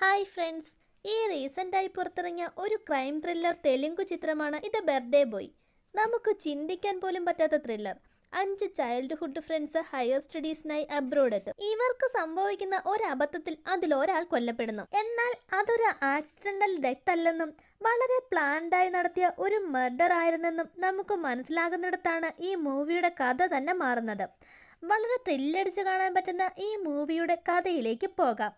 Hi friends, ഈ റീസെൻ്റായി പുറത്തിറങ്ങിയ ഒരു ക്രൈം ത്രില്ലർ തെലുങ്ക് ചിത്രമാണ് ഇത് ബർത്ത്ഡേ ബോയ്. നമുക്ക് ചിന്തിക്കാൻ പോലും പറ്റാത്ത ത്രില്ലർ. 5 ചൈൽഡ്ഹുഡ് ഫ്രണ്ട്സ് ഹയർ സ്റ്റഡീസിനായി അബ്രോഡ് എത്തും. ഇവർക്ക് സംഭവിക്കുന്ന ഒരബദ്ധത്തിൽ അതിലൊരാൾ കൊല്ലപ്പെടുന്നു. എന്നാൽ അതൊരു ആക്സിഡന്റൽ ഡെത്ത് അല്ലെന്നും വളരെ പ്ലാൻഡായി നടത്തിയ ഒരു മർഡർ ആയിരുന്നെന്നും നമുക്ക് മനസ്സിലാകുന്നിടത്താണ് ഈ മൂവിയുടെ കഥ തന്നെ മാറുന്നത്. വളരെ ത്രില്ലടിച്ച് കാണാൻ പറ്റുന്ന ഈ മൂവിയുടെ കഥയിലേക്ക് പോകാം.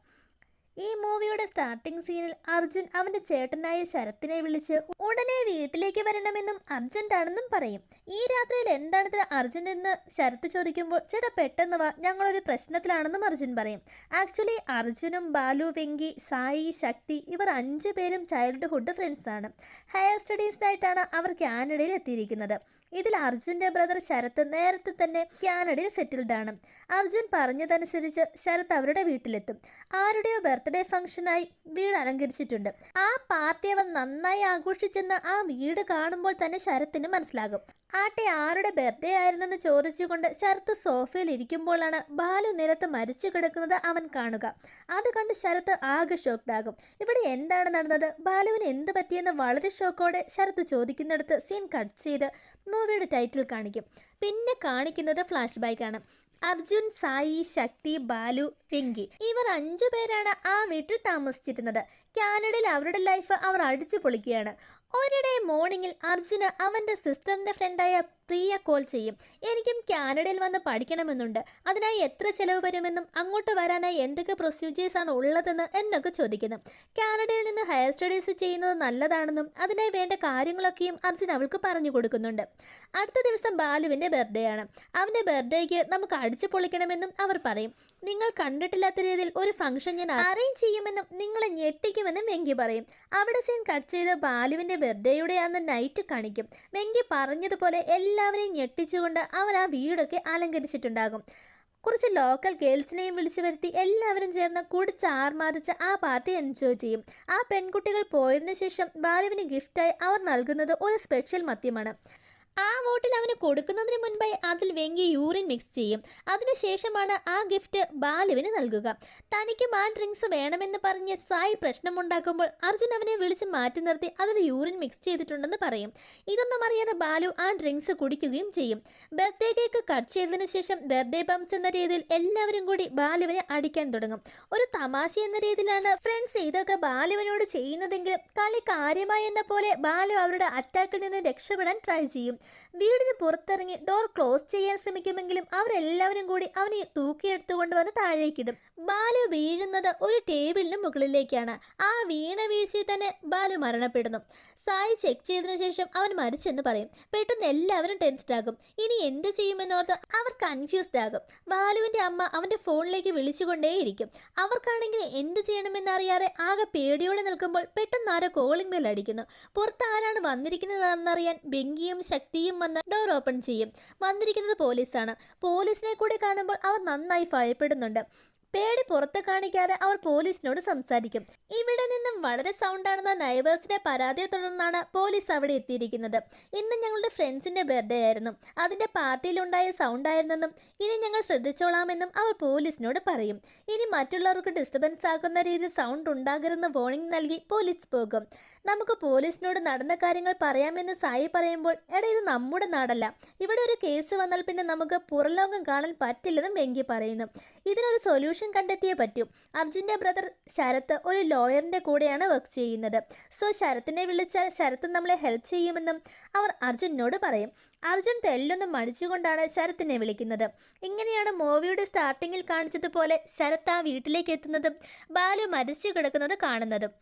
ഈ മൂവിയുടെ സ്റ്റാർട്ടിംഗ് സീനിൽ അർജുൻ അവന്റെ ചേട്ടനായ ശരത്തിനെ വിളിച്ച് ഉടനെ വീട്ടിലേക്ക് വരണമെന്നും അർജന്റാണെന്നും പറയും. ഈ രാത്രിയിൽ എന്താണിത് അർജുൻ എന്ന് ശരത്ത് ചോദിക്കുമ്പോൾ ചേട്ടാ പെട്ടെന്ന് വാ, ഞങ്ങളൊരു പ്രശ്നത്തിലാണെന്നും അർജുൻ പറയും. ആക്ച്വലി അർജുനും ബാലു, വെങ്കി, സായി, ശക്തി ഇവർ 5 പേരും ചൈൽഡ്ഹുഡ് ഫ്രണ്ട്സ് ആണ്. ഹയർ സ്റ്റഡീസിനായിട്ടാണ് അവർ കാനഡയിൽ എത്തിയിരിക്കുന്നത്. ഇതിൽ അർജുന്റെ ബ്രദർ ശരത്ത് നേരത്തെ തന്നെ കാനഡയിൽ സെറ്റിൽഡ് ആണ്. അർജുൻ പറഞ്ഞതനുസരിച്ച് ശരത്ത് അവരുടെ വീട്ടിലെത്തും. ആരുടെയോ ബർത്ത്ഡേ ഫംഗ്ഷനായി വീട് അലങ്കരിച്ചിട്ടുണ്ട്. ആ പാർട്ടി അവർ നന്നായി ആഘോഷിച്ചെന്ന് ആ വീട് കാണുമ്പോൾ തന്നെ ശരത്തിന് മനസ്സിലാകും. ആട്ടെ, ആരുടെ ബർത്ത്ഡേ ആയിരുന്നെന്ന് ചോദിച്ചുകൊണ്ട് ശരത്ത് സോഫയിൽ ഇരിക്കുമ്പോഴാണ് ബാലു നിലത്ത് മരിച്ചു കിടക്കുന്നത് അവൻ കാണുക. അത് കണ്ട് ശരത്ത് ആകെ ഷോക്ക്ഡാകും. ഇവിടെ എന്താണ് നടന്നത്, ബാലുവിന് എന്ത് പറ്റിയെന്ന് വളരെ ഷോക്കോടെ ശരത്ത് ചോദിക്കുന്നിടത്ത് സീൻ കട്ട് ചെയ്ത് മൂവിയുടെ ടൈറ്റിൽ കാണിക്കും. പിന്നെ കാണിക്കുന്നത് ഫ്ലാഷ് ബാക്കാണ്. അർജുൻ, സായി, ശക്തി, ബാലു, വെങ്കി ഇവർ 5 പേരാണ് ആ വീട്ടിൽ താമസിച്ചിരുന്നത്. കാനഡയിൽ അവരുടെ ലൈഫ് അവർ അടിച്ചു പൊളിക്കുകയാണ്. ഒരു ഡേ മോർണിംഗിൽ അർജുന് അവൻ്റെ സിസ്റ്ററിൻ്റെ ഫ്രണ്ടായ പ്രിയ കോൾ ചെയ്യും. എനിക്കും കാനഡയിൽ വന്ന് പഠിക്കണമെന്നുണ്ട്, അതിനായി എത്ര ചിലവ് വരുമെന്നും അങ്ങോട്ട് വരാനായി എന്തൊക്കെ പ്രൊസീജിയേഴ്സാണ് ഉള്ളതെന്ന് എന്നൊക്കെ ചോദിക്കുന്നു. കാനഡയിൽ നിന്ന് ഹയർ സ്റ്റഡീസ് ചെയ്യുന്നത് നല്ലതാണെന്നും അതിനായി വേണ്ട കാര്യങ്ങളൊക്കെയും അർജുൻ അവൾക്ക് പറഞ്ഞു കൊടുക്കുന്നുണ്ട്. അടുത്ത ദിവസം ബാലുവിൻ്റെ ബർത്ത്ഡേ ആണ്. അവൻ്റെ ബർത്ത്ഡേക്ക് നമുക്ക് അടിച്ചു പൊളിക്കണമെന്നും അവർ പറയും. നിങ്ങൾ കണ്ടിട്ടില്ലാത്ത രീതിയിൽ ഒരു ഫംഗ്ഷൻ ഞാൻ അറേഞ്ച് ചെയ്യുമെന്നും നിങ്ങളെ ഞെട്ടിക്കുമെന്നും വെങ്കി പറയും. അവിടെ സീൻ കട്ട് ചെയ്ത് ബാലുവിൻ്റെ ബർത്ത്ഡേയുടെ അന്ന് നൈറ്റ് കാണിക്കും. വെങ്കി പറഞ്ഞതുപോലെ എല്ലാവരെയും ഞെട്ടിച്ചുകൊണ്ട് അവർ ആ വീടൊക്കെ അലങ്കരിച്ചിട്ടുണ്ടാകും. കുറച്ച് ലോക്കൽ ഗേൾസിനെയും വിളിച്ചു വരുത്തി എല്ലാവരും ചേർന്ന് കുടിച്ച് ആർമാദിച്ച് ആ പാർട്ടി എൻജോയ് ചെയ്യും. ആ പെൺകുട്ടികൾ പോയതിനു ശേഷം ബാലുവിന് ഗിഫ്റ്റായി അവർ നൽകുന്നത് ഒരു സ്പെഷ്യൽ മദ്യമാണ്. ആ വോട്ടിൽ അവന് കൊടുക്കുന്നതിന് മുൻപായി അതിൽ വെങ്കി യൂറിൻ മിക്സ് ചെയ്യും. അതിനുശേഷമാണ് ആ ഗിഫ്റ്റ് ബാലുവിന് നൽകുക. തനിക്കും ആ ഡ്രിങ്ക്സ് വേണമെന്ന് പറഞ്ഞ് സായി പ്രശ്നമുണ്ടാക്കുമ്പോൾ അർജുൻ അവനെ വിളിച്ച് മാറ്റി നിർത്തി അതിൽ യൂറിൻ മിക്സ് ചെയ്തിട്ടുണ്ടെന്ന് പറയും. ഇതൊന്നും അറിയാതെ ബാലു ആ ഡ്രിങ്ക്സ് കുടിക്കുകയും ചെയ്യും. ബർത്ത്ഡേ കേക്ക് കട്ട് ചെയ്തതിനു ശേഷം ബർത്ത്ഡേ ബംസ് എന്ന രീതിയിൽ എല്ലാവരും കൂടി ബാലുവിനെ അടിക്കാൻ തുടങ്ങും. ഒരു തമാശ എന്ന രീതിയിലാണ് ഫ്രണ്ട്സ് ഇതൊക്കെ ബാലുവിനോട് ചെയ്യുന്നതെങ്കിലും കളി കാര്യമായി എന്ന പോലെ ബാലു അവരുടെ അറ്റാക്കിൽ നിന്ന് രക്ഷപ്പെടാൻ ട്രൈ ചെയ്യും. വീടിന് പുറത്തിറങ്ങി ഡോർ ക്ലോസ് ചെയ്യാൻ ശ്രമിക്കുമെങ്കിലും അവരെല്ലാവരും കൂടി അവനെ തൂക്കിയെടുത്തുകൊണ്ട് വന്ന് താഴേക്കിടും. ബാലു വീഴുന്നത് ഒരു ടേബിളിന് മുകളിലേക്കാണ്. ആ വീണ വീഴ്ചയിൽ തന്നെ ബാലു മരണപ്പെടുന്നു. സായി ചെക്ക് ചെയ്തതിനു ശേഷം അവൻ മരിച്ചെന്ന് പറയും. പെട്ടെന്ന് എല്ലാവരും ടെൻസ്ഡ് ആകും. ഇനി എന്ത് ചെയ്യുമെന്നോർത്ത് അവർ കൺഫ്യൂസ്ഡ് ആകും. ബാലുവിന്റെ അമ്മ അവന്റെ ഫോണിലേക്ക് വിളിച്ചുകൊണ്ടേയിരിക്കും. അവർക്കാണെങ്കിൽ എന്ത് ചെയ്യണമെന്നറിയാതെ ആകെ പേടിയോടെ നിൽക്കുമ്പോൾ പെട്ടെന്ന് ആരോ കോളിംഗ് ബെൽ അടിക്കുന്നു. പുറത്ത് ആരാണ് വന്നിരിക്കുന്നതെന്നറിയാൻ വെങ്കിയും ശക്തിയും വന്ന് ഡോർ ഓപ്പൺ ചെയ്യും. വന്നിരിക്കുന്നത് പോലീസാണ്. പോലീസിനെ കൂടി കാണുമ്പോൾ അവർ നന്നായി ഭയപ്പെടുന്നുണ്ട്. പേടി പുറത്ത് കാണിക്കാതെ അവർ പോലീസിനോട് സംസാരിക്കും. ഇവിടെ നിന്നും വളരെ സൗണ്ടാണെന്ന നൈബേഴ്സിന്റെ പരാതിയെ തുടർന്നാണ് പോലീസ് അവിടെ എത്തിയിരിക്കുന്നത്. ഇന്ന് ഞങ്ങളുടെ ഫ്രണ്ട്സിന്റെ ബർത്ത്ഡേ ആയിരുന്നു, അതിന്റെ പാർട്ടിയിലുണ്ടായ സൗണ്ട് ആയിരുന്നെന്നും ഇനി ഞങ്ങൾ ശ്രദ്ധിച്ചോളാമെന്നും അവർ പോലീസിനോട് പറയും. ഇനി മറ്റുള്ളവർക്ക് ഡിസ്റ്റർബൻസ് ആക്കുന്ന രീതിയിൽ സൗണ്ട് ഉണ്ടാകരുതെന്ന് വാർണിംഗ് നൽകി പോലീസ് പോകും. നമുക്ക് പോലീസിനോട് നടന്ന കാര്യങ്ങൾ പറയാമെന്ന് സായി പറയുമ്പോൾ എടാ, ഇത് നമ്മുടെ നാടല്ല, ഇവിടെ ഒരു കേസ് വന്നാൽ പിന്നെ നമുക്ക് പുറംലോകം കാണാൻ പറ്റില്ലെന്നും വെങ്കി പറയുന്നു. ഇതിനൊരു സൊല്യൂഷൻ കണ്ടെത്തിയേ പറ്റൂ. അർജുന്റെ ബ്രദർ ശരത്ത് ഒരു ലോയറിന്റെ കൂടെയാണ് വർക്ക് ചെയ്യുന്നത്. സോ ശരത്തിനെ വിളിച്ചാൽ ശരത്ത് നമ്മളെ ഹെൽപ്പ് ചെയ്യുമെന്നും അവർ അർജുനോട് പറയും. അർജുൻ തെല്ലൊന്നും മടിച്ചുകൊണ്ടാണ് ശരത്തിനെ വിളിക്കുന്നത്. ഇങ്ങനെയാണ് മൂവിയുടെ സ്റ്റാർട്ടിങ്ങിൽ കാണിച്ചതുപോലെ ശരത്ത് ആ വീട്ടിലേക്ക് എത്തുന്നതും ബാലു മരിച്ചു കിടക്കുന്നത് കാണുന്നതും.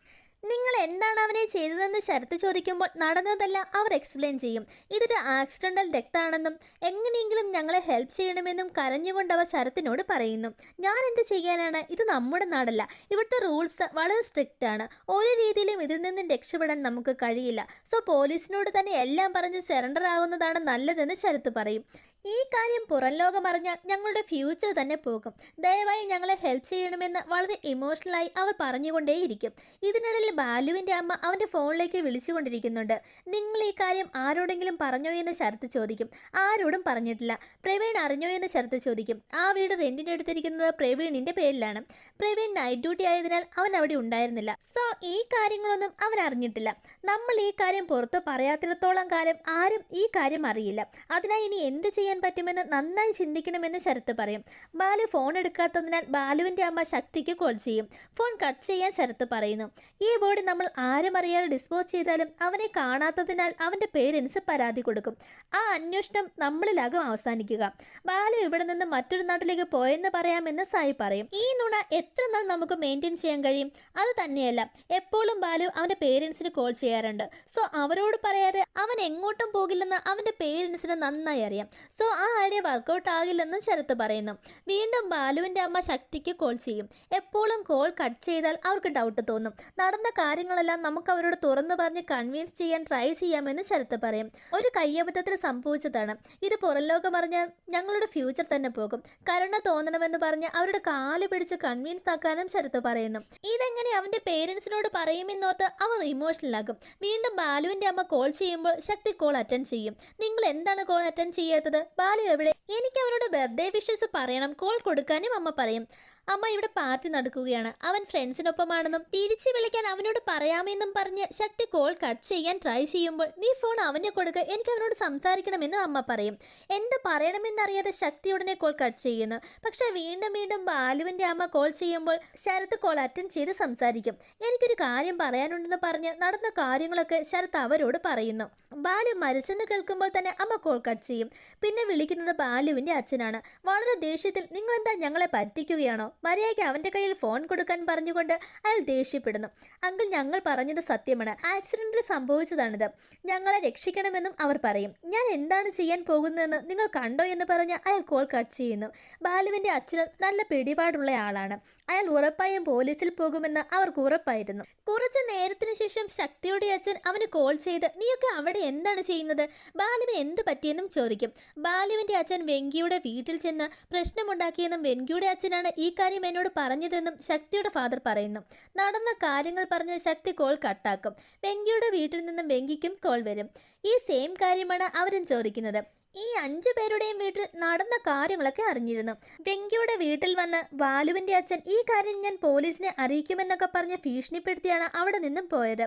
നിങ്ങൾ എന്താണ് അവനെ ചെയ്തതെന്ന് ശരത്ത് ചോദിക്കുമ്പോൾ നടന്നതെല്ലാം അവർ എക്സ്പ്ലെയിൻ ചെയ്യും. ഇതൊരു ആക്സിഡന്റൽ ഡെത്ത് ആണെന്നും എങ്ങനെയെങ്കിലും ഞങ്ങളെ ഹെൽപ്പ് ചെയ്യണമെന്നും കരഞ്ഞുകൊണ്ട് അവർ ശരത്തിനോട് പറയുന്നു. ഞാൻ എന്ത് ചെയ്യാനാണ്, ഇത് നമ്മുടെ നാടല്ല, ഇവിടുത്തെ റൂൾസ് വളരെ സ്ട്രിക്റ്റ് ആണ്, ഒരു രീതിയിലും ഇതിൽ നിന്നും രക്ഷപ്പെടാൻ നമുക്ക് കഴിയില്ല. സോ പോലീസിനോട് തന്നെ എല്ലാം പറഞ്ഞ് സറണ്ടർ ആകുന്നതാണ് നല്ലതെന്ന് ശരത്ത് പറയും. ഈ കാര്യം പുറം ലോകം അറിഞ്ഞാൽ ഞങ്ങളുടെ ഫ്യൂച്ചർ തന്നെ പോകും. ദയവായി ഞങ്ങളെ ഹെൽപ്പ് ചെയ്യണമെന്ന് വളരെ ഇമോഷണലായി അവർ പറഞ്ഞുകൊണ്ടേയിരിക്കും. ഇതിനിടയിൽ ബാലുവിൻ്റെ അമ്മ അവൻ്റെ ഫോണിലേക്ക് വിളിച്ചുകൊണ്ടിരിക്കുന്നുണ്ട്. നിങ്ങൾ ഈ കാര്യം ആരോടെങ്കിലും പറഞ്ഞോ എന്ന് ശരത്ത് ചോദിക്കും. ആരോടും പറഞ്ഞിട്ടില്ല. പ്രവീൺ അറിഞ്ഞോ എന്ന് ശരത്ത് ചോദിക്കും. ആ വീട് റെന്റിന് എടുത്തിരിക്കുന്നത് പ്രവീണിൻ്റെ പേരിലാണ്. പ്രവീൺ നൈറ്റ് ഡ്യൂട്ടി ആയതിനാൽ അവൻ അവിടെ ഉണ്ടായിരുന്നില്ല. സോ ഈ കാര്യങ്ങളൊന്നും അവൻ അറിഞ്ഞിട്ടില്ല. നമ്മൾ ഈ കാര്യം പുറത്ത് പറയാത്തിടത്തോളം കാലം ആരും ഈ കാര്യം അറിയില്ല. അതിനായി ഇനി എന്ത് ചെയ്യാൻ പറ്റുമെന്ന് നന്നായി ചിന്തിക്കണമെന്ന് ശരത്ത് പറയും. ബാലു ഫോൺ എടുക്കാത്തതിനാൽ ബാലുവിൻ്റെ അമ്മ ശക്തിക്ക് കോൾ ചെയ്യും. ഫോൺ കട്ട് ചെയ്യാൻ ശരത്ത് പറയുന്നു. ഈ ബോഡി നമ്മൾ ആരും അറിയാതെ ഡിസ്പോസ് ചെയ്താലും അവനെ കാണാത്തതിനാൽ അവൻ്റെ പേരൻസ് പരാതി കൊടുക്കും. ആ അന്വേഷണം നമ്മളിലാകും അവസാനിക്കുക. ബാലു ഇവിടെ നിന്ന് മറ്റൊരു നാട്ടിലേക്ക് പോയെന്ന് പറയാമെന്ന് സായി പറയും. ഈ നുണ എത്ര നാൾ നമുക്ക് മെയിൻറ്റെയിൻ ചെയ്യാൻ കഴിയും? അത് തന്നെയല്ല, എപ്പോഴും ബാലു അവൻ്റെ പേരൻസിന് കോൾ ചെയ്യാറുണ്ട്. സോ അവരോട് പറയാതെ അവൻ എങ്ങോട്ടും പോകില്ലെന്ന് അവൻ്റെ പേരൻസിന് നന്നായി അറിയാം. സോ ആ ഐഡിയ വർക്കൗട്ട് ആകില്ലെന്നും ശരത്ത് പറയുന്നു. വീണ്ടും ബാലുവിൻ്റെ അമ്മ ശക്തിക്ക് കോൾ ചെയ്യും. എപ്പോഴും കോൾ കട്ട് ചെയ്താൽ അവർക്ക് ഡൗട്ട് തോന്നും. നടന്ന കാര്യങ്ങളെല്ലാം നമുക്ക് അവരോട് തുറന്നു പറഞ്ഞ് കൺവിൻസ് ചെയ്യാൻ ട്രൈ ചെയ്യാമെന്ന് ശരത്ത് പറയും. ഒരു കയ്യബദ്ധത്തിൽ സംഭവിച്ചതാണ്. ഇത് പുറം ലോകം പറഞ്ഞാൽ ഞങ്ങളുടെ ഫ്യൂച്ചർ തന്നെ പോകും. കരുണ തോന്നണമെന്ന് പറഞ്ഞ് അവരുടെ കാല് പിടിച്ച് കൺവിൻസ് ആക്കാനും ശരത്ത് പറയുന്നു. ഇതെങ്ങനെ അവൻ്റെ പേരൻസിനോട് പറയുമെന്നോർത്ത് അവർ ഇമോഷണലാകും. വീണ്ടും ബാലുവിൻ്റെ അമ്മ കോൾ ചെയ്യുമ്പോൾ ശക്തി കോൾ അറ്റൻഡ് ചെയ്യും. നിങ്ങൾ എന്താണ് കോൾ അറ്റൻഡ് ചെയ്യാത്തത്? ബാലു എവിടെ? എനിക്ക് അവനോട് ബർത്ത്ഡേ വിഷസ് പറയണം. കോൾ കൊടുക്കാനും അമ്മ പറയും. അമ്മ ഇവിടെ പാർട്ടി നടക്കുകയാണ്, അവൻ ഫ്രണ്ട്സിനൊപ്പമാണെന്നും തിരിച്ചു വിളിക്കാൻ അവനോട് പറയാമെന്നും പറഞ്ഞ് ശക്തി കോൾ കട്ട് ചെയ്യാൻ ട്രൈ ചെയ്യുമ്പോൾ നീ ഫോൺ അവന് കൊടുക്കുക, എനിക്ക് അവനോട് സംസാരിക്കണമെന്നും അമ്മ പറയും. എന്ത് പറയണമെന്നറിയാതെ ശക്തി ഉടനെ കോൾ കട്ട് ചെയ്യുന്നു. പക്ഷെ വീണ്ടും വീണ്ടും ബാലുവിൻ്റെ അമ്മ കോൾ ചെയ്യുമ്പോൾ ശരത്ത് കോൾ അറ്റൻഡ് ചെയ്ത് സംസാരിക്കും. എനിക്കൊരു കാര്യം പറയാനുണ്ടെന്ന് പറഞ്ഞ് നടന്ന കാര്യങ്ങളൊക്കെ ശരത്ത് അവരോട് പറയുന്നു. ബാലു മരിച്ചെന്ന് കേൾക്കുമ്പോൾ തന്നെ അമ്മ കോൾ കട്ട് ചെയ്യും. പിന്നെ വിളിക്കുന്നത് ബാലുവിൻ്റെ അച്ഛനാണ്. വളരെ ദേഷ്യത്തിൽ നിങ്ങളെന്താ ഞങ്ങളെ പറ്റിക്കുകയാണോ? മര്യാദയ്ക്ക് അവൻ്റെ കയ്യിൽ ഫോൺ കൊടുക്കാൻ പറഞ്ഞുകൊണ്ട് അയാൾ ദേഷ്യപ്പെടുന്നു. അങ്കിൾ, ഞങ്ങൾ പറഞ്ഞത് സത്യമാണ്. ആക്സിഡൻറ്റിൽ സംഭവിച്ചതാണിത്. ഞങ്ങളെ രക്ഷിക്കണമെന്നും അവർ പറയും. ഞാൻ എന്താണ് ചെയ്യാൻ പോകുന്നതെന്ന് നിങ്ങൾ കണ്ടോ എന്ന് പറഞ്ഞ് അയാൾ കോൾ കട്ട് ചെയ്യുന്നു. ബാലുവിൻ്റെ അച്ഛന് നല്ല പിടിപാടുള്ള ആളാണ്. അയാൾ ഉറപ്പായും പോലീസിൽ പോകുമെന്ന് അവർക്ക് ഉറപ്പായിരുന്നു. കുറച്ചു നേരത്തിന് ശേഷം ശക്തിയുടെ അച്ഛൻ അവന് കോൾ ചെയ്ത് നീയൊക്കെ അവിടെ എന്താണ് ചെയ്യുന്നത്? ബാലുവിന് എന്ത് പറ്റിയെന്നും ചോദിക്കും. ബാലുവിൻ്റെ അച്ഛൻ വെങ്കിയുടെ വീട്ടിൽ ചെന്ന് പ്രശ്നമുണ്ടാക്കിയെന്നും വെങ്കിയുടെ അച്ഛനാണ് ഈ കാര്യം എന്നോട് പറഞ്ഞതെന്നും ശക്തിയുടെ ഫാദർ പറയുന്നു. നടന്ന കാര്യങ്ങൾ പറഞ്ഞ് ശക്തി കോൾ കട്ടാക്കും. വെങ്കിയുടെ വീട്ടിൽ നിന്നും വെങ്കിക്കും കോൾ വരും. ഈ സെയിം കാര്യമാണ് അവരും ചോദിക്കുന്നത്. ഈ 5 പേരുടെയും വീട്ടിൽ നടന്ന കാര്യങ്ങളൊക്കെ അറിഞ്ഞിരുന്നു. വെങ്കിയുടെ വീട്ടിൽ വന്ന് ബാലുവിൻ്റെ അച്ഛൻ ഈ കാര്യം ഞാൻ പോലീസിനെ അറിയിക്കുമെന്നൊക്കെ പറഞ്ഞ് ഭീഷണിപ്പെടുത്തിയാണ് അവിടെ നിന്നും പോയത്.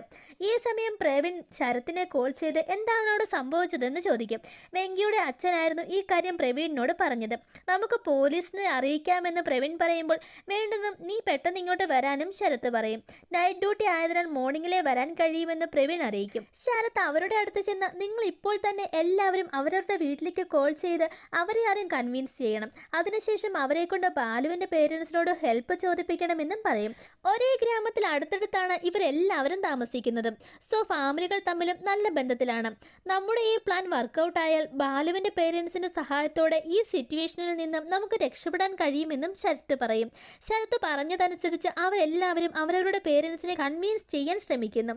ഈ സമയം പ്രവീൺ ശരത്തിനെ കോൾ ചെയ്ത് എന്താണ് അവിടെ സംഭവിച്ചതെന്ന് ചോദിക്കും. വെങ്കിയുടെ അച്ഛനായിരുന്നു ഈ കാര്യം പ്രവീണിനോട് പറഞ്ഞത്. നമുക്ക് പോലീസിനെ അറിയിക്കാമെന്ന് പ്രവീൺ പറയുമ്പോൾ വേണ്ടെന്നും നീ പെട്ടെന്ന് ഇങ്ങോട്ട് വരാനും ശരത്ത് പറയും. നൈറ്റ് ഡ്യൂട്ടി ആയതിനാൽ മോർണിംഗിലെ വരാൻ കഴിയുമെന്ന് പ്രവീൺ അറിയിക്കും. ശരത്ത് അവരുടെ അടുത്ത് ചെന്ന് നിങ്ങൾ ഇപ്പോൾ തന്നെ എല്ലാവരും അവരവരുടെ വീട്ടിലേക്ക് കോൾ ചെയ്ത് അവരെ ആരും കൺവിൻസ് ചെയ്യണം. അതിനുശേഷം അവരെ കൊണ്ട് ബാലുവിൻ്റെ പേരൻസിനോട് ഹെൽപ്പ് ചോദിപ്പിക്കണമെന്നും പറയും. ഒരേ ഗ്രാമത്തിൽ അടുത്തടുത്താണ് ഇവരെല്ലാവരും താമസിക്കുന്നത്. സോ ഫാമിലികൾ തമ്മിലും നല്ല ബന്ധത്തിലാണ്. നമ്മുടെ ഈ പ്ലാൻ വർക്കൗട്ട് ആയാൽ ബാലുവിൻ്റെ പേരൻസിൻ്റെ സഹായത്തോടെ ഈ സിറ്റുവേഷനിൽ നിന്നും നമുക്ക് രക്ഷപ്പെടാൻ കഴിയുമെന്നും ശരത്ത് പറയും. ശരത്ത് പറഞ്ഞതനുസരിച്ച് അവരെല്ലാവരും അവരവരുടെ പേരൻസിനെ കൺവിൻസ് ചെയ്യാൻ ശ്രമിക്കുന്നു.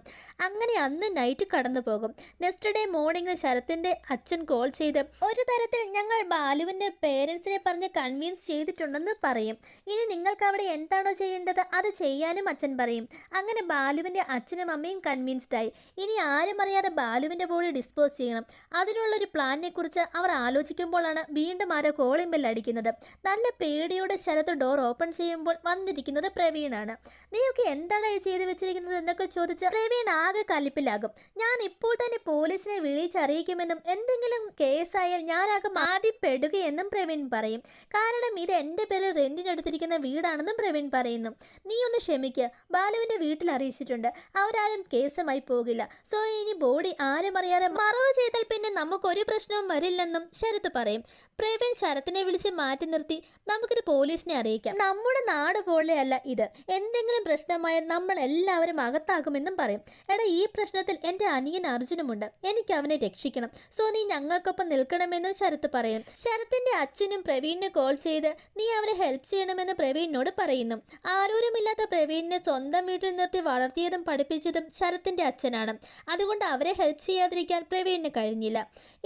അങ്ങനെ അന്ന് നൈറ്റ് കടന്നു പോകും. നെക്സ്റ്റ് ഡേ മോർണിംഗ് ശരത്തിൻ്റെ അച്ഛൻ കോൾ ചെയ്ത് ഒരു തരത്തിൽ ഞങ്ങൾ ബാലുവിൻ്റെ പേരൻസിനെ പറഞ്ഞ് കൺവിൻസ് ചെയ്തിട്ടുണ്ടെന്ന് പറയും. ഇനി നിങ്ങൾക്ക് അവിടെ എന്താണോ ചെയ്യേണ്ടത് അത് ചെയ്യാനും അച്ഛൻ പറയും. അങ്ങനെ ബാലുവിൻ്റെ അച്ഛനും അമ്മയും കൺവിൻസ്ഡ് ആയി. ഇനി ആരും അറിയാതെ ബാലുവിൻ്റെ ബോഡി ഡിസ്പോസ് ചെയ്യണം. അതിനുള്ളൊരു പ്ലാനിനെ കുറിച്ച് അവർ ആലോചിക്കുമ്പോഴാണ് വീണ്ടും ആരോ കോളിംഗ് ബെൽ അടിക്കുന്നത്. നല്ല പേടിയോടെ ശരത്ത് ഡോർ ഓപ്പൺ ചെയ്യുമ്പോൾ വന്നിരിക്കുന്നത് പ്രവീണാണ്. നീയൊക്കെ എന്താണ് ചെയ്തു വെച്ചിരിക്കുന്നത് എന്നൊക്കെ ചോദിച്ച് പ്രവീൺ ആകെ കലിപ്പിലാകും. ഞാൻ ഇപ്പോൾ തന്നെ പോലീസിനെ വിളിച്ചറിയിക്കുമെന്നും എന്തെങ്കിലും കേസായാൽ ഞാനാകെ മാതിപ്പെടുകയെന്നും പ്രവീൺ പറയും. കാരണം ഇത് എൻ്റെ പേരിൽ റെന്റിനെടുത്തിരിക്കുന്ന വീടാണെന്നും പ്രവീൺ പറയുന്നു. നീ ഒന്ന് ക്ഷമിക്കുക, ബാലുവിൻ്റെ വീട്ടിൽ അറിയിച്ചിട്ടുണ്ട്. അവരാരും കേസുമായി പോകില്ല. സോ ഇനി ബോഡി ആരും അറിയാതെ മറവ് ചെയ്താൽ പിന്നെ നമുക്കൊരു പ്രശ്നവും വരില്ലെന്നും ശരത്ത് പറയും. പ്രവീൺ ശരത്തിനെ വിളിച്ച് മാറ്റി നിർത്തി നമുക്കിത് പോലീസിനെ അറിയിക്കാം. നമ്മുടെ നാട് പോലെയല്ല ഇത്. എന്തെങ്കിലും പ്രശ്നമായാൽ നമ്മൾ എല്ലാവരും അകത്താകുമെന്നും പറയും. എടാ, ഈ പ്രശ്നത്തിൽ എൻ്റെ അനിയൻ അർജുനുമുണ്ട്. എനിക്ക് അവനെ രക്ഷിക്കണം. സോ നീ ഞങ്ങൾക്കൊപ്പം നിൽക്കണമെന്നും ശരത്ത് പറയും. ശരത്തിൻ്റെ അച്ഛനും പ്രവീണിനെ കോൾ ചെയ്ത് നീ അവനെ ഹെൽപ്പ് ചെയ്യണമെന്ന് പ്രവീണിനോട് പറയുന്നു. ആരോരുമില്ലാത്ത പ്രവീണിനെ സ്വന്തം വീട്ടിൽ നിർത്തി വളർത്തിയതും പഠിപ്പിച്ചതും ശരത്തിൻ്റെ അച്ഛനാണ്. അതുകൊണ്ട് അവരെ ഹെൽപ്പ് ചെയ്യാതിരിക്കാൻ പ്രവീണിന് കഴിഞ്ഞില്ല.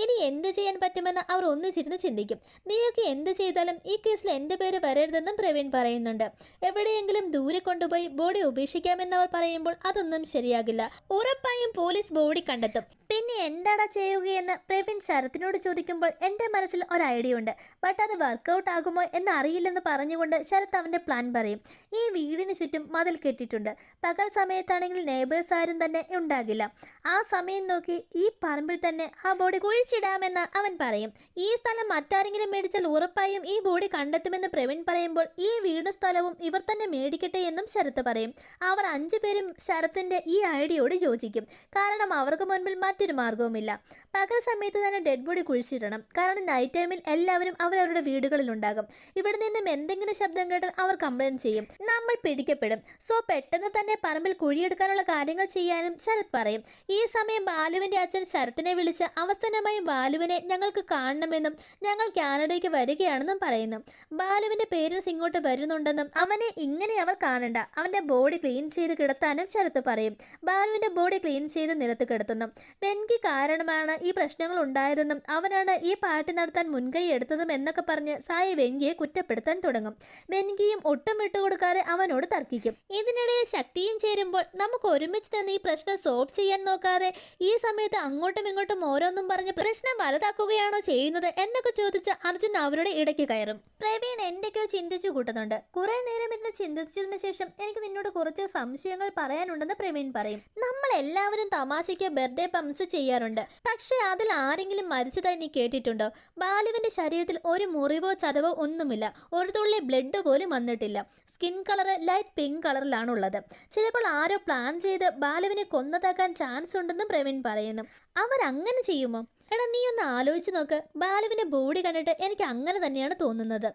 ഇനി എന്ത് ചെയ്യാൻ പറ്റുമെന്ന് അവർ ഒന്നിച്ചിരുന്ന് ചിന്തിക്കും. ചിന്തിക്കും. നീയൊക്കെ എന്ത് ചെയ്താലും ഈ കേസിൽ എൻ്റെ പേര് വരരുതെന്നും പ്രവീൺ പറയുന്നുണ്ട്. എവിടെയെങ്കിലും ദൂരെ കൊണ്ടുപോയി ബോഡി ഉപേക്ഷിക്കാമെന്ന് അവർ പറയുമ്പോൾ അതൊന്നും ശരിയാകില്ല. ഉറപ്പായും പോലീസ് ബോഡി കണ്ടെത്തും. പിന്നെ എന്താടാ ചെയ്യുകയെന്ന് പ്രവീൺ ശരത്തിനോട് ചോദിക്കുമ്പോൾ എൻ്റെ മനസ്സിൽ ഒരു ഐഡിയ ഉണ്ട്, ബട്ട് അത് വർക്കൗട്ട് ആകുമോ എന്ന് അറിയില്ലെന്ന് പറഞ്ഞുകൊണ്ട് ശരത്ത് അവൻ്റെ പ്ലാൻ പറയും. ഈ വീടിന് ചുറ്റും മതിൽ കെട്ടിയിട്ടുണ്ട്. പകൽ സമയത്താണെങ്കിൽ നെയ്ബേഴ്സ് ആരും തന്നെ ഉണ്ടാകില്ല. ആ സമയം നോക്കി ഈ പറമ്പിൽ തന്നെ ആ ബോഡി കുഴിച്ചിടാമെന്ന് അവൻ പറയും. ഈ സ്ഥലം മറ്റാരെങ്കിലും മേടിച്ചാൽ ഉറപ്പായും ഈ ബോഡി കണ്ടെത്തുമെന്ന് പ്രവീൺ പറയുമ്പോൾ ഈ വീടും സ്ഥലവും ഇവർ തന്നെ മേടിക്കട്ടെ എന്നും ശരത്ത് പറയും. അവർ 5 പേരും ശരത്തിൻ്റെ ഈ ഐഡിയയോട് യോജിക്കും. കാരണം അവർക്ക് മുൻപിൽ മറ്റൊരു മാർഗവുമില്ല. പകൽ സമയത്ത് തന്നെ ഡെഡ് ബോഡി കുഴിച്ചിടണം. കാരണം നൈറ്റ് ടൈമിൽ എല്ലാവരും അവരവരുടെ വീടുകളിലുണ്ടാകും. ഇവിടെ നിന്നും എന്തെങ്കിലും ശബ്ദം കേട്ടാൽ അവർ കംപ്ലൈൻറ്റ് ചെയ്യും, നമ്മൾ പിടിക്കപ്പെടും. സോ പെട്ടെന്ന് തന്നെ പറമ്പിൽ കുഴിയെടുക്കാനുള്ള കാര്യങ്ങൾ ചെയ്യാനും ശരത് പറയും. ഈ സമയം ബാലുവിൻ്റെ അച്ഛൻ ശരത്തിനെ വിളിച്ച് അവസാനമായി ബാലുവിനെ ഞങ്ങൾക്ക് കാണണമെന്നും ഞങ്ങൾ കാനഡയ്ക്ക് വരികയാണെന്നും പറയുന്നു. ബാലുവിൻ്റെ പേരൻസ് ഇങ്ങോട്ട് വരുന്നുണ്ടെന്നും അവനെ ഇങ്ങനെ അവർ കാണണ്ട, അവൻ്റെ ബോഡി ക്ലീൻ ചെയ്ത് കിടത്താനും ശരത്ത് പറയും. ബാലുവിൻ്റെ ബോഡി ക്ലീൻ ചെയ്ത് നിലത്ത് കിടത്തുന്നു. വെൻകി കാരണമാണ് ഈ പ്രശ്നങ്ങൾ ഉണ്ടായതെന്നും അവനാണ് ഈ പാർട്ടി നടത്താൻ മുൻകൈ എടുത്തതും എന്നൊക്കെ പറഞ്ഞ് സായി വെൻകിയെ കുറ്റപ്പെടുത്താൻ തുടങ്ങും. വെൻകിയും ഒട്ടും വിട്ടുകൊടുക്കാതെ അവനോട് തർക്കിക്കും. ഇതിനിടയിൽ ശക്തിയും ചേരുമ്പോൾ നമുക്ക് ഒരുമിച്ച് തന്നെ ഈ പ്രശ്നം സോൾവ് ചെയ്യാൻ നോക്കാതെ ഈ സമയത്ത് അങ്ങോട്ടും ഇങ്ങോട്ടും ഓരോന്നും പറഞ്ഞ് പ്രശ്നം വലുതാക്കുകയാണോ ചെയ്യുന്നത് എന്നൊക്കെ ചോദിച്ച് അർജുൻ അവരുടെ ഇടയ്ക്ക് കയറും. പ്രവീൺ എന്തൊക്കെയോ ചിന്തിച്ചു കൂട്ടുന്നുണ്ട്. കുറെ നേരം ഇരുന്ന് ചിന്തിച്ചതിന് ശേഷം എനിക്ക് നിന്നോട് കുറച്ച് സംശയങ്ങൾ പറയാനുണ്ടെന്ന് പ്രവീൺ പറയും. നമ്മൾ എല്ലാവരും തമാശയ്ക്ക് ബർത്ത്ഡേ പംസ് ചെയ്യാറുണ്ട്, പക്ഷെ അതിൽ ആരെങ്കിലും മരിച്ചതായി നീ കേട്ടിട്ടുണ്ടോ? ബാലുവിന്റെ ശരീരത്തിൽ ഒരു മുറിവോ ചതവോ ഒന്നുമില്ല, ഒരു തുള്ളി ബ്ലഡ് പോലും വന്നിട്ടില്ല. സ്കിൻ കളർ ലൈറ്റ് പിങ്ക് കളറിലാണുള്ളത്. ചിലപ്പോൾ ആരോ പ്ലാൻ ചെയ്ത് ബാലുവിനെ കൊന്നതാക്കാൻ ചാൻസ് ഉണ്ടെന്നും പ്രവീൺ പറയുന്നു. അവരങ്ങനെ ചെയ്യുമോ? എടാ നീ ഒന്ന് ആലോചിച്ച് നോക്ക്. ബാലുവിൻ്റെ ബോഡി കണ്ടിട്ട് എനിക്ക് അങ്ങനെ തന്നെയാണ് തോന്നുന്നത്.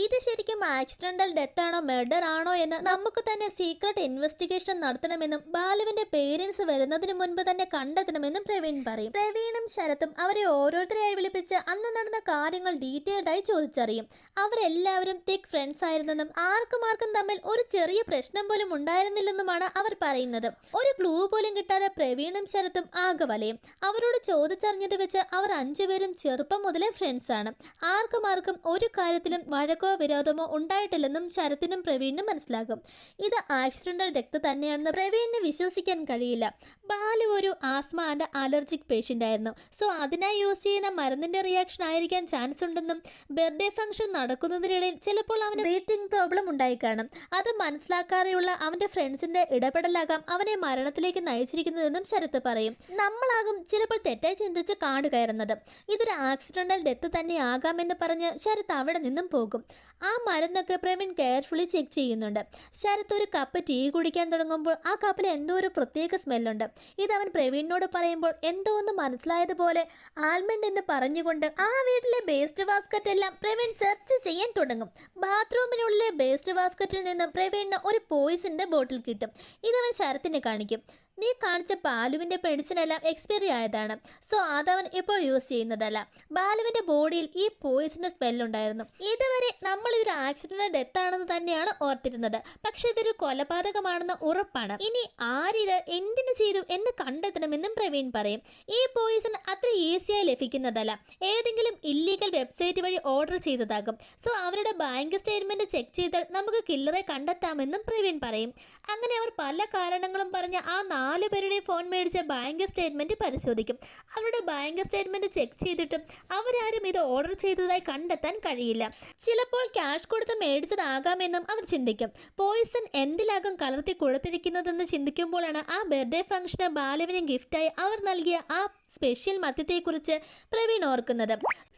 ഇത് ശരിക്കും ആക്സിഡൻ്റൽ ഡെത്ത് ആണോ മെർഡർ ആണോ എന്ന് നമുക്ക് തന്നെ സീക്രട്ട് ഇൻവെസ്റ്റിഗേഷൻ നടത്തണമെന്നും ബാലുവിൻ്റെ പേരൻസ് വരുന്നതിന് മുൻപ് തന്നെ കണ്ടെത്തണമെന്നും പ്രവീൺ പറയും. പ്രവീണും ശരത്തും അവരെ ഓരോരുത്തരെയായി വിളിപ്പിച്ച് അന്ന് നടന്ന കാര്യങ്ങൾ ഡീറ്റെയിൽഡായി ചോദിച്ചറിയും. അവരെല്ലാവരും തിക് ഫ്രണ്ട്സ് ആയിരുന്നെന്നും ആർക്കും തമ്മിൽ ഒരു ചെറിയ പ്രശ്നം പോലും ഉണ്ടായിരുന്നില്ലെന്നുമാണ് അവർ പറയുന്നത്. ഒരു ക്ലൂ പോലും കിട്ടാതെ പ്രവീണും ശരത്തും ആകെ വലയും. അവരോട് ചോദിച്ചറിഞ്ഞത് വെച്ച് അവർ 5 പേരും ചെറുപ്പം മുതലേ ഫ്രണ്ട്സാണ്. ആർക്കും ഒരു കാര്യത്തിലും വഴക്കോ വിരോധമോ ഉണ്ടായിട്ടില്ലെന്നും ശരത്തിനും പ്രവീണിനും മനസ്സിലാകും. ഇത് ആക്സിഡന്റൽ ഡെത്ത് തന്നെയാണെന്ന് പ്രവീണിന് വിശ്വസിക്കാൻ കഴിയില്ല. ബാലു ഒരു ആസ്മ ആൻഡ് അലർജിക് പേഷ്യൻ്റ് ആയിരുന്നു. സോ അതിനായി യൂസ് ചെയ്യുന്ന മരുന്നിൻ്റെ റിയാക്ഷൻ ആയിരിക്കാൻ ചാൻസ് ഉണ്ടെന്നും ബർത്ത്ഡേ ഫംഗ്ഷൻ നടക്കുന്നതിനിടയിൽ ചിലപ്പോൾ അവന് ബ്രീത്തിങ് പ്രോബ്ലം ഉണ്ടായി കാണും. അത് മനസ്സിലാക്കാതെയുള്ള അവൻ്റെ ഫ്രണ്ട്സിൻ്റെ ഇടപെടലാകാം അവനെ മരണത്തിലേക്ക് നയിച്ചിരിക്കുന്നതെന്നും ശരത്ത് പറയും. നമ്മളാകും ചിലപ്പോൾ തെറ്റായി ചിന്തിച്ച് കാട് കയറുന്നത്. ഇതൊരു ആക്സിഡന്റൽ ഡെത്ത് തന്നെ ആകാമെന്ന് പറഞ്ഞ് ശരത്ത് അവിടെ നിന്നും പോകും. ആ മരുന്നൊക്കെ പ്രവീൺ കെയർഫുള്ളി ചെക്ക് ചെയ്യുന്നുണ്ട്. ശരത്ത് ഒരു കപ്പ് ടീ കുടിക്കാൻ തുടങ്ങുമ്പോൾ ആ കപ്പിൽ എന്തോ ഒരു പ്രത്യേക സ്മെല്ലുണ്ട്. ഇതവൻ പ്രവീണിനോട് പറയുമ്പോൾ എന്തോ ഒന്ന് മനസ്സിലായതുപോലെ ആൽമണ്ട് എന്ന് പറഞ്ഞുകൊണ്ട് ആ വീട്ടിലെ വേസ്റ്റ് ബാസ്ക്കറ്റ് എല്ലാം പ്രവീൺ സെർച്ച് ചെയ്യാൻ തുടങ്ങും. ബാത്റൂമിനുള്ളിലെ വേസ്റ്റ് ബാസ്ക്കറ്റിൽ നിന്നും പ്രവീണിന് ഒരു പോയിസന്റെ ബോട്ടിൽ കിട്ടും. ഇതവൻ ശരത്തിനെ കാണിക്കും. നീ കാണിച്ച ബാലുവിൻ്റെ മെഡിസിനെല്ലാം എക്സ്പയറി ആയതാണ്, സോ അതവൻ ഇപ്പോൾ യൂസ് ചെയ്യുന്നതല്ല. ബാലുവിൻ്റെ ബോഡിയിൽ ഈ പോയിസൻ്റെ സ്മെല്ലുണ്ടായിരുന്നു. ഇതുവരെ നമ്മൾ ഇതൊരു ആക്സിഡൻ്റൽ ഡെത്ത് ആണെന്ന് തന്നെയാണ് ഓർത്തിരുന്നത്, പക്ഷെ ഇതൊരു കൊലപാതകമാണെന്ന് ഉറപ്പാണ്. ഇനി ആരിത് എന്തിനു ചെയ്തു എന്ന് കണ്ടെത്തണമെന്നും പ്രവീൺ പറയും. ഈ പോയിസൺ അത്ര ഈസിയായി ലഭിക്കുന്നതല്ല, ഏതെങ്കിലും ഇല്ലീഗൽ വെബ്സൈറ്റ് വഴി ഓർഡർ ചെയ്തതാകും. സോ അവരുടെ ബാങ്ക് സ്റ്റേറ്റ്മെൻറ്റ് ചെക്ക് ചെയ്താൽ നമുക്ക് കില്ലറെ കണ്ടെത്താമെന്നും പ്രവീൺ പറയും. അങ്ങനെ അവർ പല കാരണങ്ങളും പറഞ്ഞ് ആ 4 പേരുടെയും ഫോൺ മേടിച്ച ബാങ്ക് സ്റ്റേറ്റ്മെൻറ്റ് പരിശോധിക്കും. അവരുടെ ബാങ്ക് സ്റ്റേറ്റ്മെൻറ്റ് ചെക്ക് ചെയ്തിട്ടും അവരാരും ഇത് ഓർഡർ ചെയ്തതായി കണ്ടെത്താൻ കഴിയില്ല. ചിലപ്പോൾ ക്യാഷ് കൊടുത്ത് മേടിച്ചതാകാമെന്നും അവർ ചിന്തിക്കും. പോയിസൺ എന്തിലാകും കലർത്തി കൊടുത്തിരിക്കുന്നതെന്ന് ചിന്തിക്കുമ്പോഴാണ് ആ ബർത്ത്ഡേ ഫംഗ്ഷന് ബാലുവിന് ഗിഫ്റ്റായി അവർ നൽകിയ ആ സ്പെഷ്യൽ മദ്യത്തെക്കുറിച്ച് പ്രവീൺ ഓർക്കുന്നത്.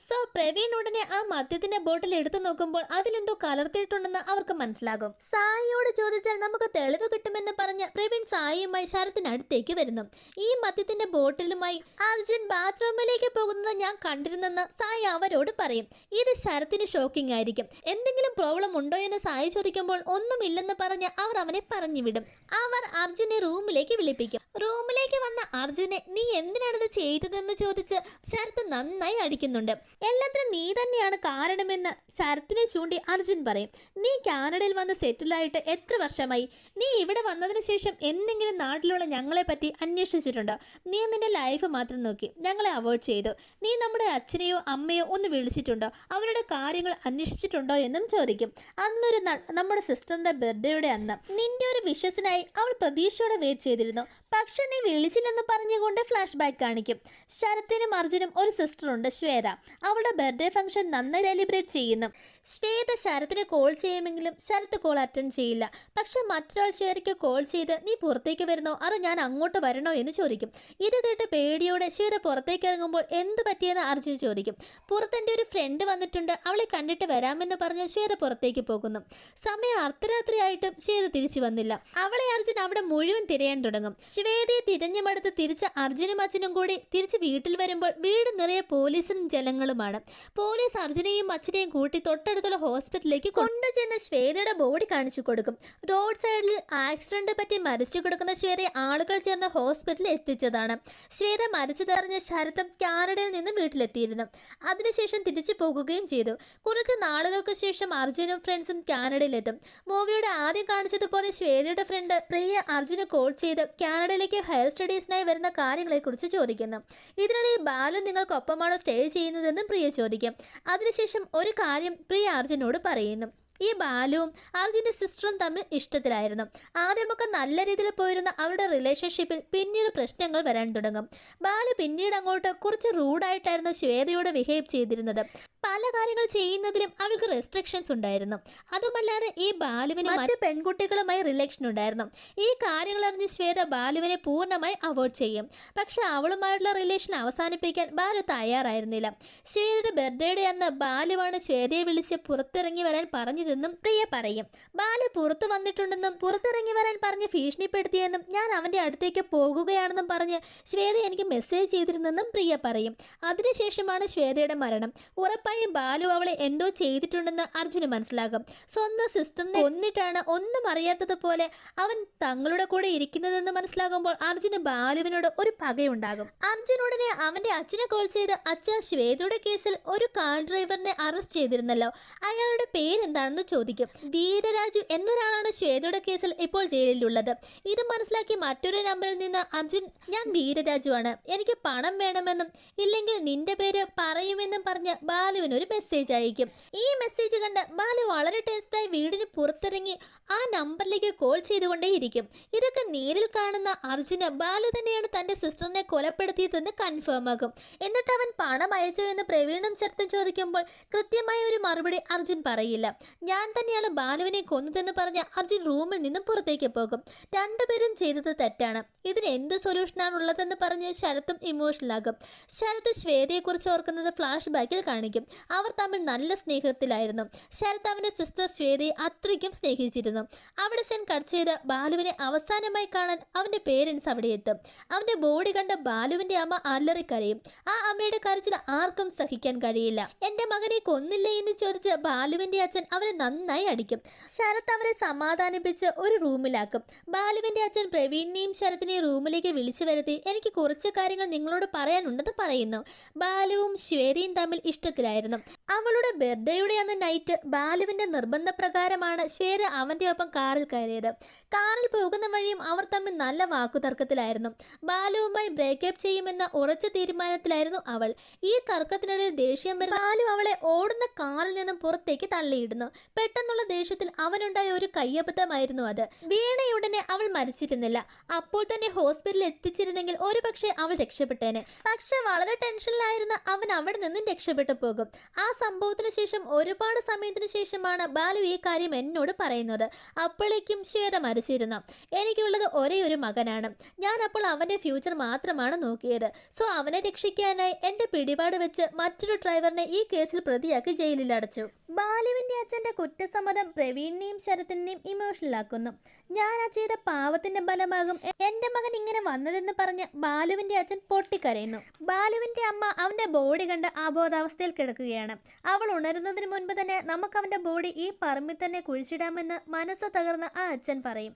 സോ പ്രവീൺ ഉടനെ ആ മദ്യത്തിന്റെ ബോട്ടിൽ എടുത്തു നോക്കുമ്പോൾ അതിലെന്തോ കലർത്തിയിട്ടുണ്ടെന്ന് അവർക്ക് മനസ്സിലാകും. സായിയോട് ചോദിച്ചാൽ നമുക്ക് തെളിവ് കിട്ടുമെന്ന് പറഞ്ഞ് പ്രവീൺ സായിയുമായി ശരത്തിനടുത്തേക്ക് വരുന്നു. ഈ മദ്യത്തിന്റെ ബോട്ടിലുമായി അർജുൻ ബാത്റൂമിലേക്ക് പോകുന്നത് ഞാൻ കണ്ടിരുന്നെന്ന് സായി അവരോട് പറയും. ഇത് ശരത്തിന് ഷോക്കിംഗ് ആയിരിക്കും. എന്തെങ്കിലും പ്രോബ്ലം ഉണ്ടോ എന്ന് സായി ചോദിക്കുമ്പോൾ ഒന്നുമില്ലെന്ന് പറഞ്ഞ് അവർ അവനെ പറഞ്ഞു വിടും. അവർ അർജുനെ റൂമിലേക്ക് വിളിപ്പിക്കും. റൂമിലേക്ക് വന്ന അർജുനെ നീ എന്തിനാണിത് ചെയ്തതെന്ന് ചോദിച്ച് ശരത്ത് നന്നായി അടിക്കുന്നുണ്ട്. എല്ലാത്തിനും നീ തന്നെയാണ് കാരണമെന്ന് ശരത്തിനെ ചൂണ്ടി അർജുൻ പറയും. നീ കാനഡയിൽ വന്ന് സെറ്റിലായിട്ട് എത്ര വർഷമായി? നീ ഇവിടെ വന്നതിന് ശേഷം എന്തെങ്കിലും നാട്ടിലുള്ള ഞങ്ങളെ പറ്റി അന്വേഷിച്ചിട്ടുണ്ടോ? നീ നിന്റെ ലൈഫ് മാത്രം നോക്കി ഞങ്ങളെ അവോയ്ഡ് ചെയ്തു. നീ നമ്മുടെ അച്ഛനെയോ അമ്മയോ ഒന്ന് വിളിച്ചിട്ടുണ്ടോ? അവരുടെ കാര്യങ്ങൾ അന്വേഷിച്ചിട്ടുണ്ടോ എന്നും ചോദിക്കും. അന്നൊരു നമ്മുടെ സിസ്റ്ററിന്റെ ബർത്ത്ഡേയുടെ അന്ന് നിന്റെ ഒരു വിഷസിനായി അവൾ പ്രതീക്ഷയോടെ വെയിറ്റ് ചെയ്തിരുന്നു. പക്ഷെ നീ വിളിച്ചില്ലെന്ന് പറഞ്ഞുകൊണ്ട് ഫ്ലാഷ് ബാക്ക് കാണിക്കും. ശരത്തിനും അർജുനും ഒരു സിസ്റ്ററുണ്ട്, ശ്വേത. അവളുടെ ബർത്ത്ഡേ ഫംഗ്ഷൻ നന്നായി സെലിബ്രേറ്റ് ചെയ്യുന്നു. ശ്വേത ശരത്തിനെ കോൾ ചെയ്യുമെങ്കിലും ശരത്ത് കോൾ അറ്റൻഡ് ചെയ്യില്ല. പക്ഷെ മറ്റൊരാൾ ശ്വേതയ്ക്ക് കോൾ ചെയ്ത് നീ പുറത്തേക്ക് വരുന്നോ അതോ ഞാൻ അങ്ങോട്ട് വരണോ എന്ന് ചോദിക്കും. ഇത് കേട്ട് പേടിയോടെ ശ്വേത പുറത്തേക്ക് ഇറങ്ങുമ്പോൾ എന്ത് പറ്റിയെന്ന് അർജുൻ ചോദിക്കും. പുറത്തെൻ്റെ ഒരു ഫ്രണ്ട് വന്നിട്ടുണ്ട്, അവളെ കണ്ടിട്ട് വരാമെന്ന് പറഞ്ഞ് ശ്വേത പുറത്തേക്ക് പോകുന്നു. സമയം അർദ്ധരാത്രിയായിട്ടും ശ്വേത തിരിച്ചു വന്നില്ല. അവളെ അർജുൻ അവിടെ മുഴുവൻ തിരയാൻ തുടങ്ങും. ശ്വേതയെ തിരഞ്ഞുമടുത്ത് തിരിച്ച് അർജുനും അച്ഛനും കൂടി തിരിച്ച് വീട്ടിൽ വരുമ്പോൾ വീട് നിറയെ പോലീസും ജനങ്ങളുമാണ്. പോലീസ് അർജുനെയും അച്ഛനെയും കൂട്ടി തൊട്ടടുത്തുള്ള ഹോസ്പിറ്റലിലേക്ക് കൊണ്ടുചെന്ന് ശ്വേതയുടെ ബോഡി കാണിച്ചു കൊടുക്കും. റോഡ് സൈഡിൽ ആക്സിഡന്റ് പറ്റി മരിച്ചു കൊടുക്കുന്ന ശ്വേതയെ ആളുകൾ ചേർന്ന് ഹോസ്പിറ്റലിൽ എത്തിച്ചതാണ്. ശ്വേത മരിച്ചതറിഞ്ഞ ശരത്തും കാനഡയിൽ നിന്ന് വീട്ടിലെത്തിയിരുന്നു. അതിനുശേഷം തിരിച്ചു പോകുകയും ചെയ്തു. കുറച്ച് നാളുകൾക്ക് ശേഷം അർജുനും ഫ്രണ്ട്സും കാനഡയിലെത്തും. മൂവിയുടെ ആദ്യം കാണിച്ചതുപോലെ ശ്വേതയുടെ ഫ്രണ്ട് പ്രിയ അർജുന് കോൾ ചെയ്ത് കാനഡയിലേക്ക് ഹയർ സ്റ്റഡീസിനായി വരുന്ന കാര്യങ്ങളെക്കുറിച്ച് ചോദിക്കുന്നു. ഇതിനിടയിൽ ബാലു നിങ്ങൾക്കൊപ്പമാണോ സ്റ്റേ ചെയ്യുന്നതെന്നും പ്രിയ ചോദിക്കും. അതിനുശേഷം ഒരു കാര്യം പ്രിയ അർജുനോട് പറയുന്നു. ഈ ബാലുവും അർജുൻ്റെ സിസ്റ്ററും തമ്മിൽ ഇഷ്ടത്തിലായിരുന്നു. ആദ്യമൊക്കെ നല്ല രീതിയിൽ പോയിരുന്ന അവരുടെ റിലേഷൻഷിപ്പിൽ പിന്നീട് പ്രശ്നങ്ങൾ വരാൻ തുടങ്ങും. ബാലു പിന്നീട് അങ്ങോട്ട് കുറച്ച് റൂഡായിട്ടായിരുന്നു ശ്വേതയോട് ബിഹേവ് ചെയ്തിരുന്നത്. പല കാര്യങ്ങൾ ചെയ്യുന്നതിലും അവൾക്ക് റെസ്ട്രിക്ഷൻസ് ഉണ്ടായിരുന്നു. അതുമല്ലാതെ ഈ ബാലുവിന് മറ്റു പെൺകുട്ടികളുമായി റിലേഷൻ ഉണ്ടായിരുന്നു. ഈ കാര്യങ്ങൾ അറിഞ്ഞ് ശ്വേത ബാലുവിനെ പൂർണ്ണമായി അവോയ്ഡ് ചെയ്യും. പക്ഷെ അവളുമായുള്ള റിലേഷൻ അവസാനിപ്പിക്കാൻ ബാലു തയ്യാറായിരുന്നില്ല. ശ്വേതയുടെ ബർത്ത്ഡേയുടെ അന്ന് ബാലുവാണ് ശ്വേതയെ വിളിച്ച് പുറത്തിറങ്ങി വരാൻ പറഞ്ഞതെന്നും പ്രിയ പറയും. ബാലു പുറത്തു വന്നിട്ടുണ്ടെന്നും പുറത്തിറങ്ങി വരാൻ പറഞ്ഞ് ഭീഷണിപ്പെടുത്തിയെന്നും ഞാൻ അവൻ്റെ അടുത്തേക്ക് പോകുകയാണെന്നും പറഞ്ഞ് ശ്വേത എനിക്ക് മെസ്സേജ് ചെയ്തിരുന്നെന്നും പ്രിയ പറയും. അതിനുശേഷമാണ് ശ്വേതയുടെ മരണം. ഉറപ്പായും ബാലു അവളെ എന്തോ ചെയ്തിട്ടുണ്ടെന്ന് അർജുന് മനസ്സിലാകും. സ്വന്തം സിസ്റ്ററിനെ കൊന്നിട്ടാണ് ഒന്നും അറിയാത്തതുപോലെ അവൻ തങ്ങളുടെ കൂടെ ഇരിക്കുന്നതെന്ന് മനസ്സിലാകുമ്പോൾ അർജുന് ബാലുവിനോട് ഒരു പകയുണ്ടാകും. അർജുനുടനെ അവന്റെ അച്ഛനെ കോൾ ചെയ്ത് അച്ഛൻ ശ്വേതയുടെ കേസിൽ ഒരു കാർ ഡ്രൈവറിനെ അറസ്റ്റ് ചെയ്തിരുന്നല്ലോ, അയാളുടെ പേരെന്താണെന്ന് ചോദിക്കും. വീരരാജു എന്നൊരാളാണ് ശ്വേതയുടെ കേസിൽ ഇപ്പോൾ ജയിലിലുള്ളത്. ഇത് മനസ്സിലാക്കി മറ്റൊരു നമ്പറിൽ നിന്ന് അർജുൻ ഞാൻ വീരരാജു ആണ്, എനിക്ക് പണം വേണമെന്നും ഇല്ലെങ്കിൽ നിന്റെ പേര് പറയുമെന്നും പറഞ്ഞ് ബാലുവിന് ഒരു മെസ്സേജ് അയക്കും. ഈ മെസ്സേജ് കണ്ട് ബാലു വളരെ ടെൻസ്ഡായി വീടിന് പുറത്തിറങ്ങി ആ നമ്പറിലേക്ക് കോൾ ചെയ്തുകൊണ്ടേയിരിക്കും. ഇതൊക്കെ നേരിൽ കാണുന്ന അർജുന് ബാലു തന്നെയാണ് തന്റെ സിസ്റ്ററിനെ കൊലപ്പെടുത്തിയതെന്ന് കൺഫേം ആകും. എന്നിട്ട് അവൻ പണം അയച്ചോ എന്ന് പ്രവീണും ശരത്തും ചോദിക്കുമ്പോൾ കൃത്യമായ ഒരു മറുപടി അർജുൻ പറയില്ല. ഞാൻ തന്നെയാണ് ബാലുവിനെ കൊന്നതെന്ന് പറഞ്ഞ് അർജുൻ റൂമിൽ നിന്നും പുറത്തേക്ക് പോകും. രണ്ടുപേരും ചെയ്തത് തെറ്റാണ്, ഇതിന് എന്ത് സൊല്യൂഷനാണുള്ളതെന്ന് പറഞ്ഞ് ശരത്തും ഇമോഷണലാകും. ശരത്ത് ശ്വേതയെക്കുറിച്ച് ഓർക്കുന്നത് ഫ്ലാഷ് ബാക്കിൽ കാണിക്കും. അവർ തമ്മിൽ നല്ല സ്നേഹത്തിലായിരുന്നു. ശരത്ത് അവന്റെ സിസ്റ്റർ ശ്വേതയെ അത്രയ്ക്കും സ്നേഹിച്ചിരുന്നു. അവിടെ സെൻ കട്ട് ചെയ്ത് ബാലുവിനെ അവസാനമായി കാണാൻ അവന്റെ പേരൻസ് അവിടെ എത്തും. അവന്റെ ബോഡി കണ്ട് ബാലുവിന്റെ അമ്മ അലറിക്കരയും. ആ അമ്മയുടെ കരച്ചിൽ ആർക്കും സഹിക്കാൻ കഴിയില്ല. എന്റെ മകനെ കൊന്നില്ലേ എന്ന് ചോദിച്ച് ബാലുവിന്റെ അച്ഛൻ അവരെ നന്നായി അടിക്കും. ശരത്ത് അവരെ സമാധാനിപ്പിച്ച് ഒരു റൂമിലാക്കും. ബാലുവിന്റെ അച്ഛൻ പ്രവീണിനെയും ശരത്തിനെയും റൂമിലേക്ക് വിളിച്ചു വരുത്തി എനിക്ക് കുറച്ച് കാര്യങ്ങൾ നിങ്ങളോട് പറയാനുണ്ടെന്ന് പറയുന്നു. ബാലുവും ശ്വേതയും തമ്മിൽ ഇഷ്ടത്തിലായിരുന്നു. അവളുടെ ബർത്ത്ഡേയുടെ അന്ന് നൈറ്റ് ബാലുവിന്റെ നിർബന്ധപ്രകാരമാണ് ശ്വേത അവന്റെ ഒപ്പം കാറിൽ കയറിയത്. കാറിൽ പോകുന്ന വഴിയും അവർ തമ്മിൽ നല്ല വാക്കുതർക്കത്തിലായിരുന്നു. ബാലുവുമായി ബ്രേക്കപ്പ് ചെയ്യുമെന്ന ഉറച്ച തീരുമാനത്തിലായിരുന്നു അവൾ. ഈ തർക്കത്തിനിടയിൽ ദേഷ്യം വരുന്ന ബാലു അവളെ ഓടുന്ന കാറിൽ നിന്നും പുറത്തേക്ക് തള്ളിയിടുന്നു. പെട്ടെന്നുള്ള ദേഷ്യത്തിൽ അവനുണ്ടായ ഒരു കയ്യബദ്ധമായിരുന്നു അത്. വീണയുടനെ അവൾ മരിച്ചിരുന്നില്ല. അപ്പോൾ തന്നെ ഹോസ്പിറ്റലിൽ എത്തിച്ചിരുന്നെങ്കിൽ ഒരുപക്ഷെ അവൾ രക്ഷപ്പെട്ടേനെ. പക്ഷെ വളരെ ടെൻഷനിലായിരുന്ന അവൻ അവിടെ നിന്നും രക്ഷപ്പെട്ടു പോകും. ആ സംഭവത്തിന് ശേഷം ഒരുപാട് സമയത്തിന് ശേഷമാണ് ബാലു ഈ കാര്യം എന്നോട് പറയുന്നത്. അപ്പോഴേക്കും ശ്വേത മരിച്ചിരുന്നു. എനിക്കുള്ളത് ഒരേ ഒരു മകനാണ്. ഞാൻ അപ്പോൾ അവന്റെ ഫ്യൂച്ചർ മാത്രമാണ് നോക്കിയത്. സോ അവനെ രക്ഷിക്കാനായി എന്റെ പിടിപാട് വെച്ച് മറ്റൊരു ഡ്രൈവറിനെ ഈ കേസിൽ പ്രതിയാക്കി ജയിലിൽ അടച്ചു. ബാലുവിന്റെ അച്ഛന്റെ കുറ്റസമ്മതം പ്രവീണിനെയും ശരത്തിനെയും ഇമോഷണലാക്കുന്നു. ഞാൻ ആ ചെയ്ത പാവത്തിന്റെ ഫലമാകും എന്റെ മകൻ ഇങ്ങനെ വന്നതെന്ന് പറഞ്ഞ് ബാലുവിന്റെ അച്ഛൻ പൊട്ടിക്കരയുന്നു. ബാലുവിന്റെ അമ്മ അവന്റെ ബോഡി കണ്ട് അബോധാവസ്ഥയിൽ കിടക്കുകയാണ്. അവൾ ഉണരുന്നതിന് മുൻപ് തന്നെ നമുക്ക് അവന്റെ ബോഡി ഈ പറമ്പിൽ തന്നെ കുഴിച്ചിടാമെന്ന് മനസ്സ് തകർന്ന് ആ അച്ഛൻ പറയും.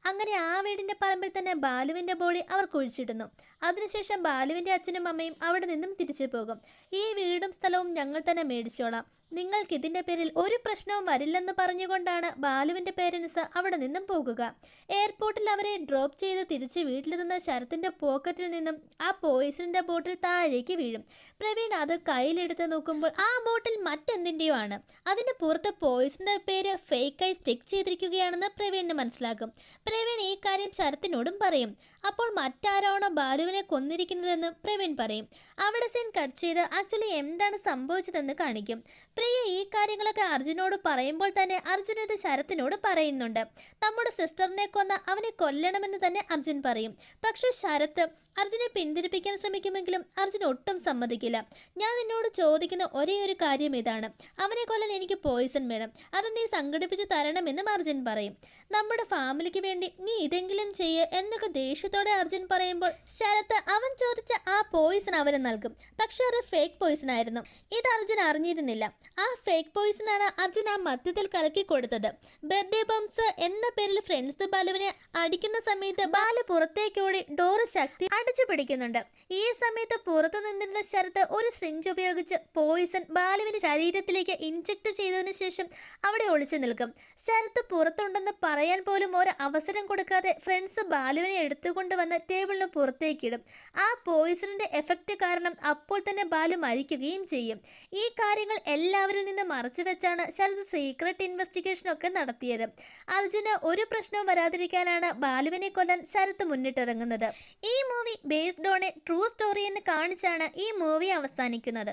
അങ്ങനെ ആ വീടിന്റെ പറമ്പിൽ തന്നെ ബാലുവിന്റെ ബോഡി അവർ കുഴിച്ചിടുന്നു. അതിനുശേഷം ബാലുവിന്റെ അച്ഛനും അമ്മയും അവിടെ നിന്നും തിരിച്ചു പോകും. ഈ വീടും സ്ഥലവും ഞങ്ങൾ തന്നെ മേടിച്ചോളാം, നിങ്ങൾക്ക് ഇതിന്റെ പേരിൽ ഒരു പ്രശ്നവും വരില്ലെന്ന് പറഞ്ഞുകൊണ്ടാണ് ബാലുവിന്റെ പേരൻസ് അവിടെ നിന്നും പോകുക. എയർപോർട്ടിൽ അവരെ ഡ്രോപ്പ് ചെയ്ത് തിരിച്ച് വീട്ടിലെത്തുന്ന ശരത്തിന്റെ പോക്കറ്റിൽ നിന്നും ആ പോയിസണിന്റെ ബോട്ടിൽ താഴേക്ക് വീഴും. പ്രവീൺ അത് കയ്യിലെടുത്ത് നോക്കുമ്പോൾ ആ ബോട്ടിൽ മറ്റെന്തിൻ്റെയോ ആണ്. അതിന്റെ പുറത്ത് പോയിസണിന്റെ പേര് ഫേക്കായി സ്റ്റിക്ക് ചെയ്തിരിക്കുകയാണെന്ന് പ്രവീണിന് മനസ്സിലാകും. പ്രവീൺ ഈ കാര്യം ശരത്തിനോടും പറയും. അപ്പോൾ മറ്റാരാണോ ബാലുവിനെ കൊന്നിരിക്കുന്നതെന്ന് പ്രവീൺ പറയും. അവിടെ സീൻ കട്ട് ചെയ്ത് ആക്ച്വലി എന്താണ് സംഭവിച്ചതെന്ന് കാണിക്കും. പ്രിയ ഈ കാര്യങ്ങളൊക്കെ അർജുനോട് പറയുമ്പോൾ തന്നെ അർജുൻ ഇത് ശരത്തിനോട് പറയുന്നുണ്ട്. നമ്മുടെ സിസ്റ്ററിനെ കൊന്ന അവനെ കൊല്ലണമെന്ന് തന്നെ അർജുൻ പറയും. പക്ഷെ ശരത്ത് അർജുനെ പിന്തിരിപ്പിക്കാൻ ശ്രമിക്കുമെങ്കിലും അർജുൻ ഒട്ടും സമ്മതിക്കില്ല. ഞാൻ നിന്നോട് ചോദിക്കുന്ന ഒരേ ഒരു കാര്യം ഇതാണ്, അവനെ കൊല്ലാൻ എനിക്ക് പോയിസൺ വേണം, അത് നീ സംഘടിപ്പിച്ച് തരണമെന്നും അർജുൻ പറയും. നമ്മുടെ ഫാമിലിക്ക് വേണ്ടി നീ ഇതെങ്കിലും ചെയ്യ് എന്നൊക്കെ ദേഷ്യത്തോടെ അർജുൻ പറയുമ്പോൾ ശരത്ത് അവൻ ചോദിച്ച ആ പോയിസൺ അവന് നൽകും. പക്ഷെ അത് ഫേക്ക് പോയിസൺ ആയിരുന്നു. ഇത് അർജുൻ അറിഞ്ഞിരുന്നില്ല. ആ ഫേക്ക് പോയിസണാണ് അർജുൻ ആ മദ്യത്തിൽ കലക്കി കൊടുത്തത്. ബർത്ത്ഡേ ബംസ് എന്ന പേരിൽ ഫ്രണ്ട്സ് ബാലുവിനെ അടിക്കുന്ന സമയത്ത് ബാലു പുറത്തേക്കോടി ഡോറ് ശക്തി അടിച്ചു പിടിക്കുന്നുണ്ട്. ഈ സമയത്ത് പുറത്തു നിന്നിരുന്ന ശരത്ത് ഒരു സിറിഞ്ച് ഉപയോഗിച്ച് പോയിസൺ ബാലുവിന്റെ ശരീരത്തിലേക്ക് ഇൻജെക്ട് ചെയ്തതിനു ശേഷം അവിടെ ഒളിച്ചു നിൽക്കും. ശരത്ത് പുറത്തുണ്ടെന്ന് പറയാൻ പോലും ഒരു അവസരം കൊടുക്കാതെ ഫ്രണ്ട്സ് ബാലുവിനെ എടുത്തുകൊണ്ടുവന്ന് ടേബിളിന് പുറത്തേക്കിടും. ആ പോയിസണിന്റെ എഫക്റ്റ് കാരണം അപ്പോൾ തന്നെ ബാലു മരിക്കുകയും ചെയ്യും. ഈ കാര്യങ്ങൾ എല്ലാവരിൽ നിന്ന് മറച്ചു വെച്ചാണ് ശരത് സീക്രട്ട് ഇൻവെസ്റ്റിഗേഷൻ ഒക്കെ നടത്തിയത്. അർജുന് ഒരു പ്രശ്നവും വരാതിരിക്കാനാണ് ബാലുവിനെ കൊല്ലാൻ ശരത് മുന്നിട്ടിറങ്ങുന്നത്. ഈ movie based on A true story എന്ന് കാണിച്ചാണ് ഈ മൂവി അവസാനിക്കുന്നത്.